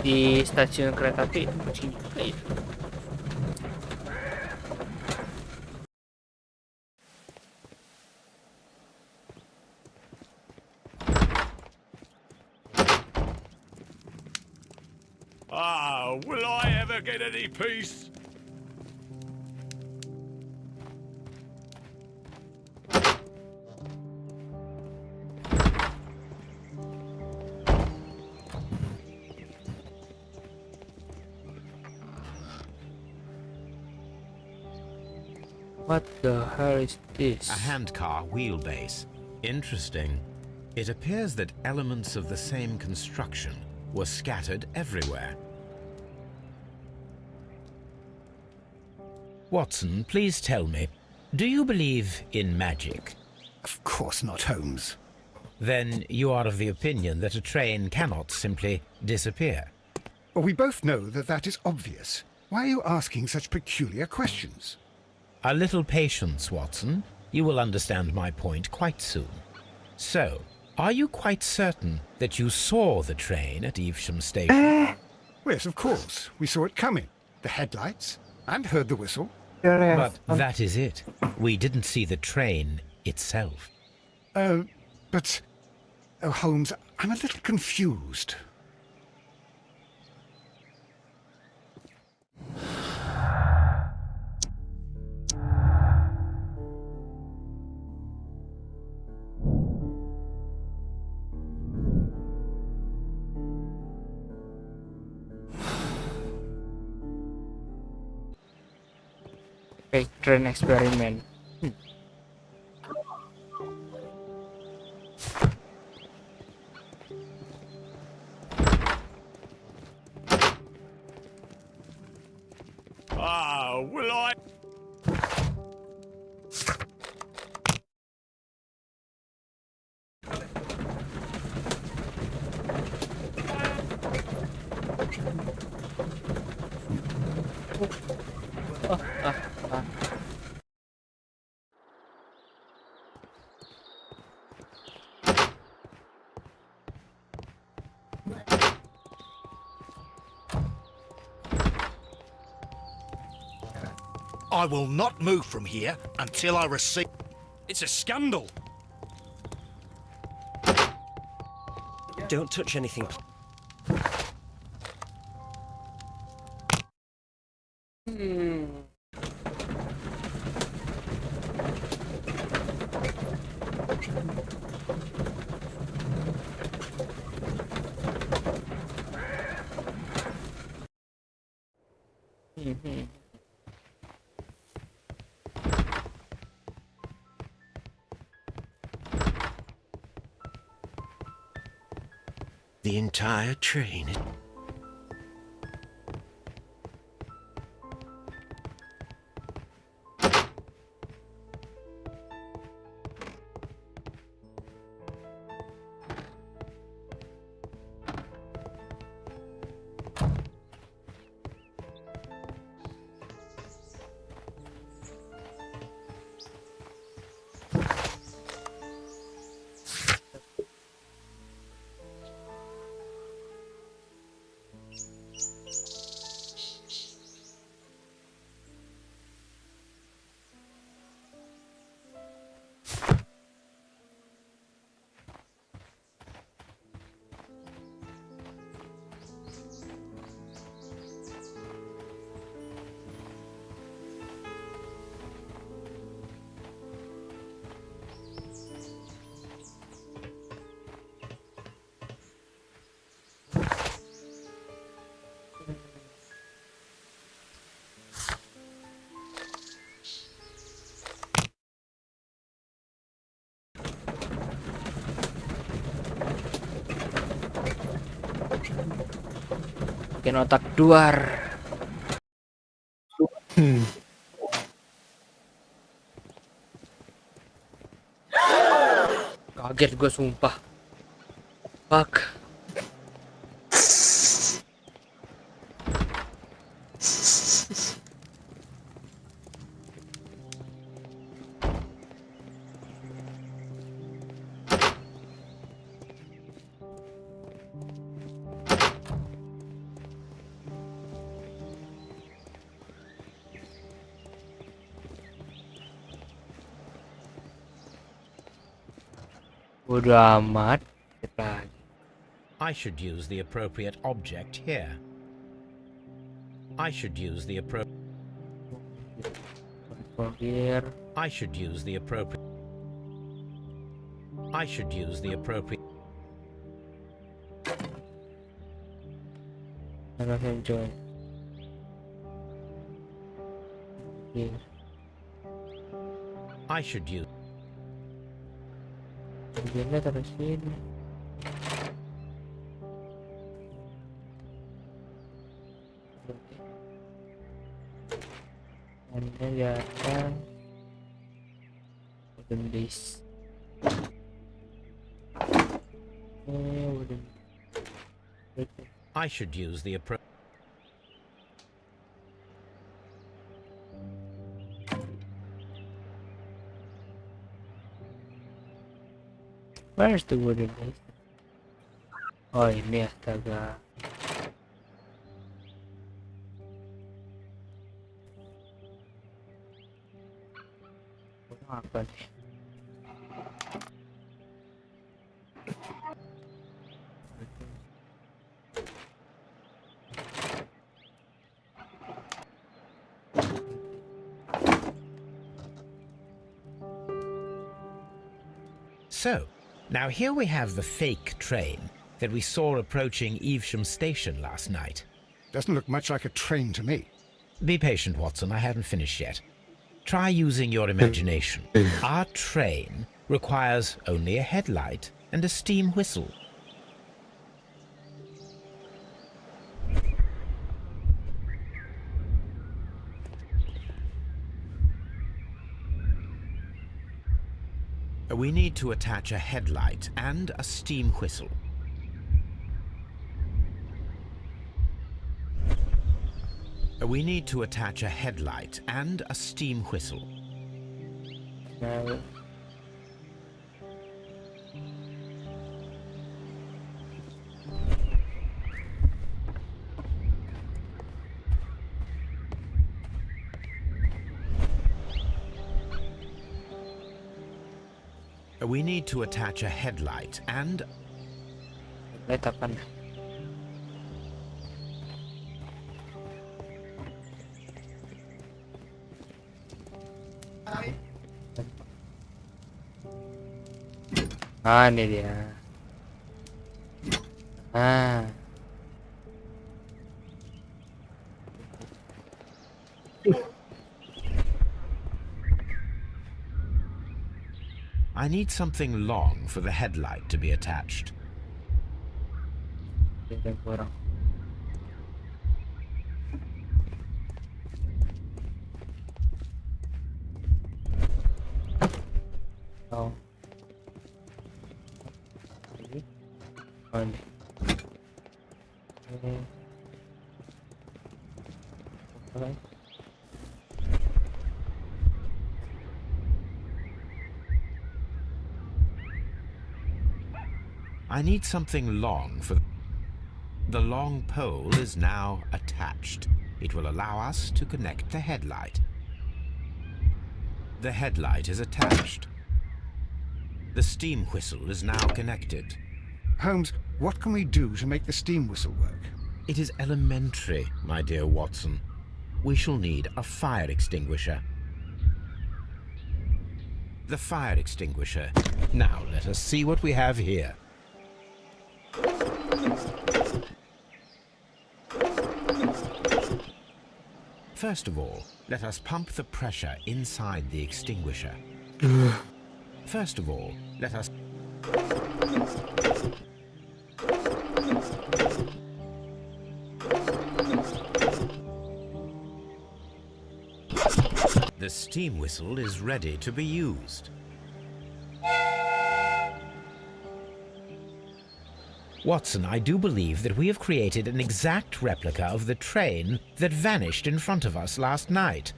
di stasiun kereta api kucing juga ya. Ah, will I ever get any peace? What the hell is this? A handcar wheelbase. Interesting. It appears that elements of the same construction were scattered everywhere. Watson, please tell me, do you believe in magic? Of course not, Holmes. Then you are of the opinion that a train cannot simply disappear. Well, we both know that that is obvious. Why are you asking such peculiar questions? A little patience, Watson. You will understand my point quite soon. So, are you quite certain that you saw the train at Evesham Station? Yes, of course. We saw it coming. The headlights, and heard the whistle. But that is it. We didn't see the train itself. But... Oh, Holmes, I'm a little confused. Fake train experiment. Ah, will I... I will not move from here until I receive... It's a scandal. Don't touch anything. The entire train. Bikin otak duar. Kaget gue sumpah. Fuck. Bodo amat. Kita lagi. I should use the appropriate object here. I should use the appropriate. For here. I should use the appropriate. I should use the appropriate. Let us enjoy. Here. I should use. Begini terus ini. Anda datang. Wooden base. Wooden. I should use the appropriate. Where's the wooden base? Oh ini astaga. Apa nih? So, now here we have the fake train that we saw approaching Evesham station last night. Doesn't look much like a train to me. Be patient, Watson, I haven't finished yet. Try using your imagination. Our train requires only a headlight and a steam whistle. We need to attach a headlight and a steam whistle. We need to attach a headlight and a steam whistle. Now, We need to attach a headlight and lihat apa nih? Ah, ini dia. Ah. I need something long for the headlight to be attached. Yang kurang. Oh. Ini. Oh, ini. Ini. Oke. I need something long for... The long pole is now attached. It will allow us to connect the headlight. The headlight is attached. The steam whistle is now connected. Holmes, what can we do to make the steam whistle work? It is elementary, my dear Watson. We shall need a fire extinguisher. The fire extinguisher. Now let us see what we have here. First of all, let us pump the pressure inside the extinguisher. First of all, let us... The steam whistle is ready to be used. Watson, I do believe that we have created an exact replica of the train that vanished in front of us last night.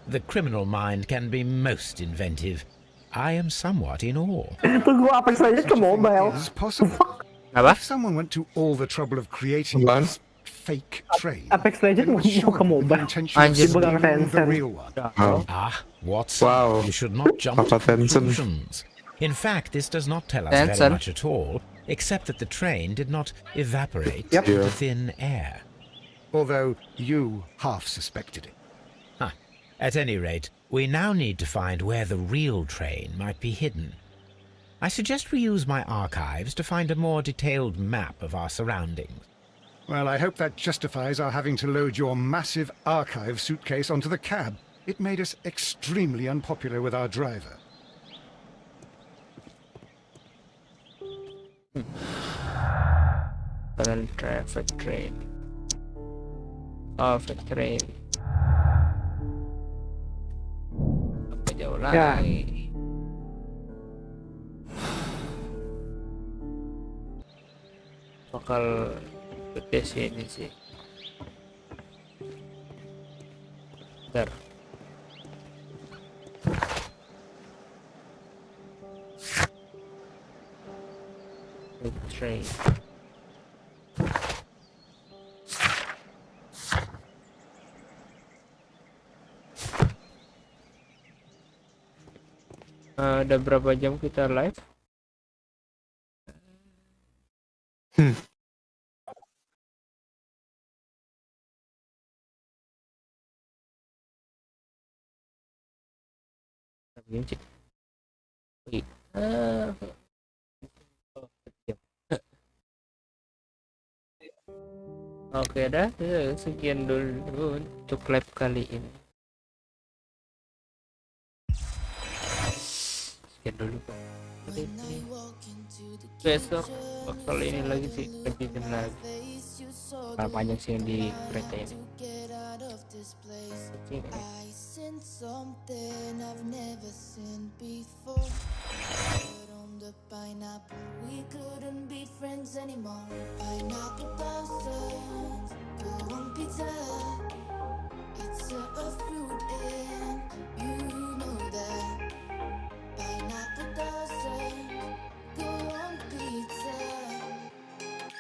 The criminal mind can be most inventive. I am somewhat in awe. Tunggu apa saja ke mobile. Is possible. Apa? If someone went to all the trouble of creating Apaan? this fake train, Apex Legends it was mau ke surely with the mobile. intention of Anjir. stealing the Tencent. real one. Wow. Ah, Watson, Wow. you should not jump Papa to Tencent. conclusions. In fact, this does not tell us Then, very son. much at all, except that the train did not evaporate Yep. into Yeah. thin air. Although you half suspected it. Huh. At any rate, we now need to find where the real train might be hidden. I suggest we use my archives to find a more detailed map of our surroundings. Well, I hope that justifies our having to load your massive archive suitcase onto the cab. It made us extremely unpopular with our driver. Tunnel traffic train. Traffic train. Sampai jauh Ya. lagi. Bakal gede sih ini sih. Bentar. Train. Ada berapa jam kita live? Begini, Cik. Wih. Oke dah, sekian dulu untuk live kali ini. Sekian dulu kali ini. Besok kali ini lagi sih lebih lagi. Kalau panjang sih yang di kereta ini. Pineapple, we couldn't be friends anymore. Pineapple blossoms, go on pizza.